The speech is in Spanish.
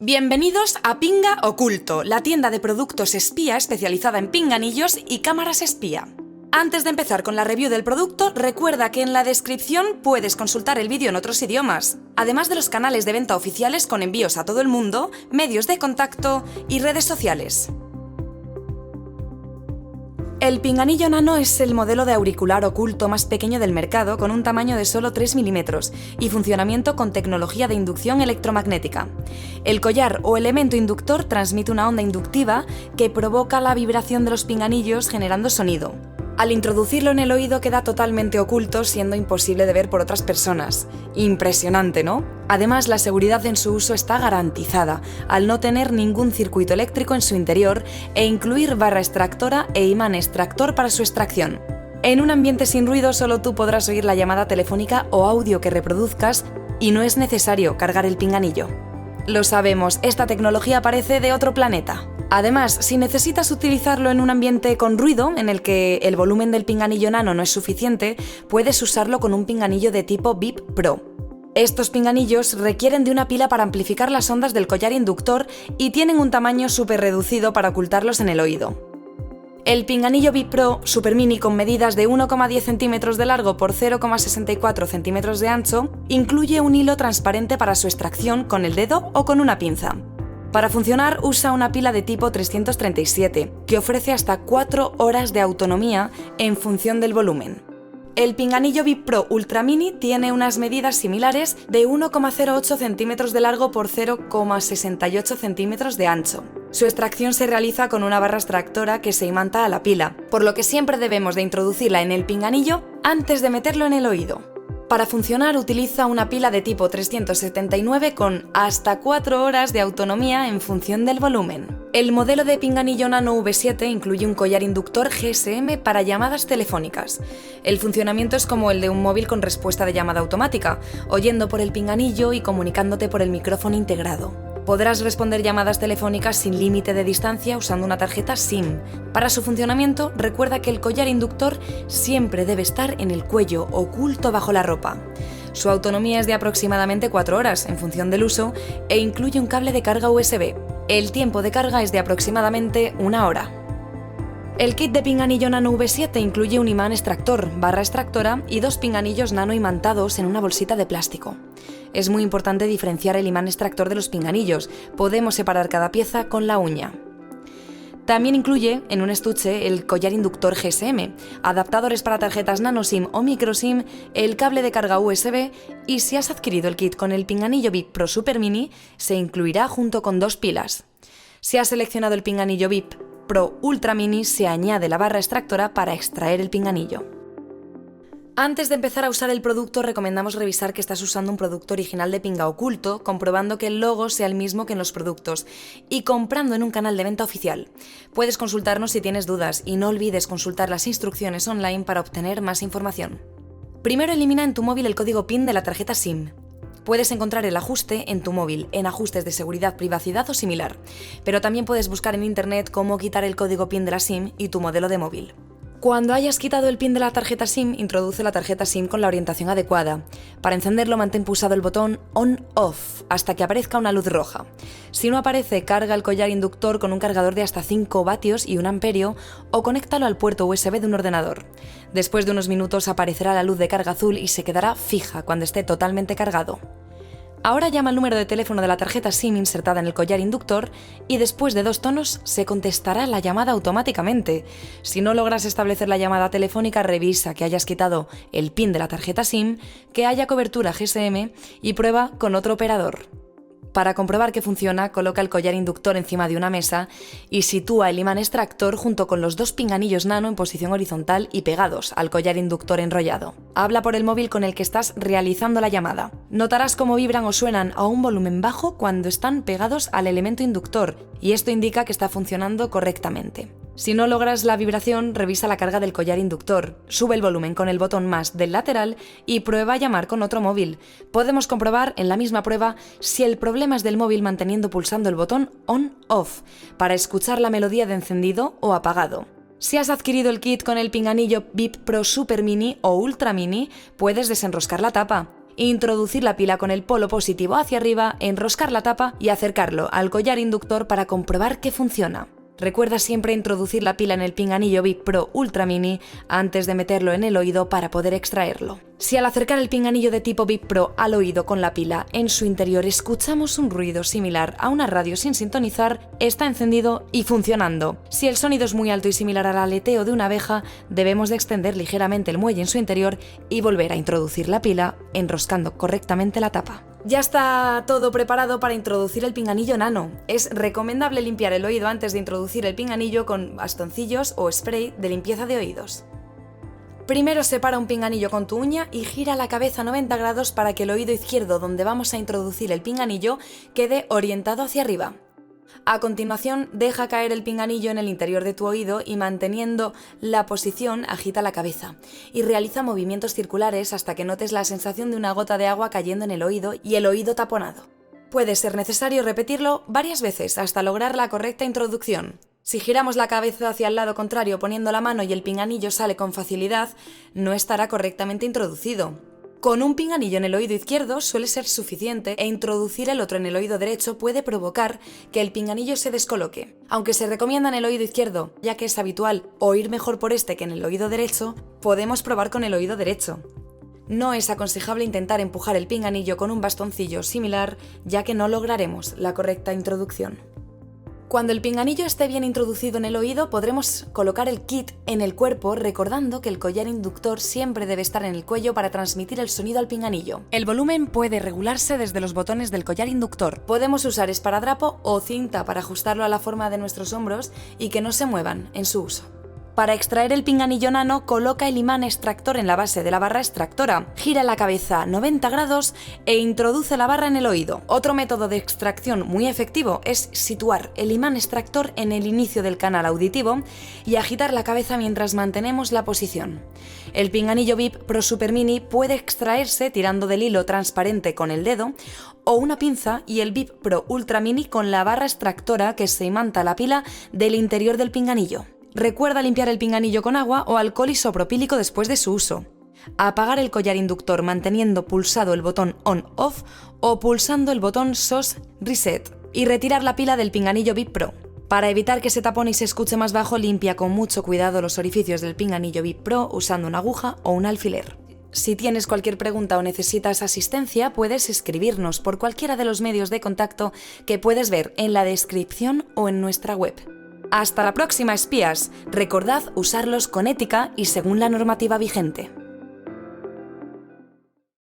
Bienvenidos a Pinga Oculto, la tienda de productos espía especializada en pinganillos y cámaras espía. Antes de empezar con la review del producto, recuerda que en la descripción puedes consultar el vídeo en otros idiomas, además de los canales de venta oficiales con envíos a todo el mundo, medios de contacto y redes sociales. El pinganillo nano es el modelo de auricular oculto más pequeño del mercado, con un tamaño de solo 3 milímetros y funcionamiento con tecnología de inducción electromagnética. El collar o elemento inductor transmite una onda inductiva que provoca la vibración de los pinganillos generando sonido. Al introducirlo en el oído queda totalmente oculto, siendo imposible de ver por otras personas. Impresionante, ¿no? Además, la seguridad en su uso está garantizada, al no tener ningún circuito eléctrico en su interior e incluir barra extractora e imán extractor para su extracción. En un ambiente sin ruido, solo tú podrás oír la llamada telefónica o audio que reproduzcas y no es necesario cargar el pinganillo. Lo sabemos, esta tecnología parece de otro planeta. Además, si necesitas utilizarlo en un ambiente con ruido, en el que el volumen del pinganillo nano no es suficiente, puedes usarlo con un pinganillo de tipo VIP Pro. Estos pinganillos requieren de una pila para amplificar las ondas del collar inductor y tienen un tamaño súper reducido para ocultarlos en el oído. El pinganillo VIP Pro Super Mini, con medidas de 1,10 centímetros de largo por 0,64 centímetros de ancho, incluye un hilo transparente para su extracción con el dedo o con una pinza. Para funcionar usa una pila de tipo 337, que ofrece hasta 4 horas de autonomía en función del volumen. El pinganillo VIP Pro Ultra Mini tiene unas medidas similares de 1,08 centímetros de largo por 0,68 centímetros de ancho. Su extracción se realiza con una barra extractora que se imanta a la pila, por lo que siempre debemos de introducirla en el pinganillo antes de meterlo en el oído. Para funcionar utiliza una pila de tipo 379 con hasta 4 horas de autonomía en función del volumen. El modelo de pinganillo nano V7 incluye un collar inductor GSM para llamadas telefónicas. El funcionamiento es como el de un móvil con respuesta de llamada automática, oyendo por el pinganillo y comunicándote por el micrófono integrado. Podrás responder llamadas telefónicas sin límite de distancia usando una tarjeta SIM. Para su funcionamiento, recuerda que el collar inductor siempre debe estar en el cuello, oculto bajo la ropa. Su autonomía es de aproximadamente 4 horas en función del uso e incluye un cable de carga USB. El tiempo de carga es de aproximadamente 1 hora. El kit de pinganillo nano V7 incluye un imán extractor, barra extractora y 2 pinganillos nano imantados en una bolsita de plástico. Es muy importante diferenciar el imán extractor de los pinganillos. Podemos separar cada pieza con la uña. También incluye, en un estuche, el collar inductor GSM, adaptadores para tarjetas nano SIM o micro SIM, el cable de carga USB y, si has adquirido el kit con el pinganillo VIP Pro Super Mini, se incluirá junto con 2 pilas. Si has seleccionado el pinganillo VIP Pro Ultra Mini, se añade la barra extractora para extraer el pinganillo. Antes de empezar a usar el producto, recomendamos revisar que estás usando un producto original de Pinga Oculto, comprobando que el logo sea el mismo que en los productos y comprando en un canal de venta oficial. Puedes consultarnos si tienes dudas y no olvides consultar las instrucciones online para obtener más información. Primero, elimina en tu móvil el código PIN de la tarjeta SIM. Puedes encontrar el ajuste en tu móvil, en ajustes de seguridad, privacidad o similar, pero también puedes buscar en internet cómo quitar el código PIN de la SIM y tu modelo de móvil. Cuando hayas quitado el pin de la tarjeta SIM, introduce la tarjeta SIM con la orientación adecuada. Para encenderlo, mantén pulsado el botón On-Off hasta que aparezca una luz roja. Si no aparece, carga el collar inductor con un cargador de hasta 5 vatios y 1 amperio o conéctalo al puerto USB de un ordenador. Después de unos minutos aparecerá la luz de carga azul y se quedará fija cuando esté totalmente cargado. Ahora llama al número de teléfono de la tarjeta SIM insertada en el collar inductor y después de 2 tonos se contestará la llamada automáticamente. Si no logras establecer la llamada telefónica, revisa que hayas quitado el PIN de la tarjeta SIM, que haya cobertura GSM y prueba con otro operador. Para comprobar que funciona, coloca el collar inductor encima de una mesa y sitúa el imán extractor junto con los 2 pinganillos nano en posición horizontal y pegados al collar inductor enrollado. Habla por el móvil con el que estás realizando la llamada. Notarás cómo vibran o suenan a un volumen bajo cuando están pegados al elemento inductor, y esto indica que está funcionando correctamente. Si no logras la vibración, revisa la carga del collar inductor, sube el volumen con el botón más del lateral y prueba a llamar con otro móvil. Podemos comprobar en la misma prueba si el problema es del móvil manteniendo pulsando el botón On-Off para escuchar la melodía de encendido o apagado. Si has adquirido el kit con el pinganillo VIP Pro Super Mini o Ultra Mini, puedes desenroscar la tapa. Introducir la pila con el polo positivo hacia arriba, enroscar la tapa y acercarlo al collar inductor para comprobar que funciona. Recuerda siempre introducir la pila en el pinganillo VIP Pro Ultra Mini antes de meterlo en el oído para poder extraerlo. Si al acercar el pinganillo de tipo VIP Pro al oído con la pila en su interior escuchamos un ruido similar a una radio sin sintonizar, está encendido y funcionando. Si el sonido es muy alto y similar al aleteo de una abeja, debemos de extender ligeramente el muelle en su interior y volver a introducir la pila, enroscando correctamente la tapa. Ya está todo preparado para introducir el pinganillo nano. Es recomendable limpiar el oído antes de introducir el pinganillo con bastoncillos o spray de limpieza de oídos. Primero separa un pinganillo con tu uña y gira la cabeza 90 grados para que el oído izquierdo donde vamos a introducir el pinganillo quede orientado hacia arriba. A continuación, deja caer el pinganillo en el interior de tu oído y manteniendo la posición agita la cabeza y realiza movimientos circulares hasta que notes la sensación de una gota de agua cayendo en el oído y el oído taponado. Puede ser necesario repetirlo varias veces hasta lograr la correcta introducción. Si giramos la cabeza hacia el lado contrario poniendo la mano y el pinganillo sale con facilidad, no estará correctamente introducido. Con un pinganillo en el oído izquierdo suele ser suficiente e introducir el otro en el oído derecho puede provocar que el pinganillo se descoloque. Aunque se recomienda en el oído izquierdo, ya que es habitual oír mejor por este que en el oído derecho, podemos probar con el oído derecho. No es aconsejable intentar empujar el pinganillo con un bastoncillo similar, ya que no lograremos la correcta introducción. Cuando el pinganillo esté bien introducido en el oído, podremos colocar el kit en el cuerpo, recordando que el collar inductor siempre debe estar en el cuello para transmitir el sonido al pinganillo. El volumen puede regularse desde los botones del collar inductor. Podemos usar esparadrapo o cinta para ajustarlo a la forma de nuestros hombros y que no se muevan en su uso. Para extraer el pinganillo nano, coloca el imán extractor en la base de la barra extractora, gira la cabeza 90 grados e introduce la barra en el oído. Otro método de extracción muy efectivo es situar el imán extractor en el inicio del canal auditivo y agitar la cabeza mientras mantenemos la posición. El pinganillo VIP Pro Super Mini puede extraerse tirando del hilo transparente con el dedo o una pinza y el VIP Pro Ultra Mini con la barra extractora que se imanta a la pila del interior del pinganillo. Recuerda limpiar el pinganillo con agua o alcohol isopropílico después de su uso. Apagar el collar inductor manteniendo pulsado el botón On-Off o pulsando el botón SOS Reset. Y retirar la pila del pinganillo VIP Pro. Para evitar que se tapone y se escuche más bajo, limpia con mucho cuidado los orificios del pinganillo VIP Pro usando una aguja o un alfiler. Si tienes cualquier pregunta o necesitas asistencia, puedes escribirnos por cualquiera de los medios de contacto que puedes ver en la descripción o en nuestra web. Hasta la próxima, espías. Recordad usarlos con ética y según la normativa vigente.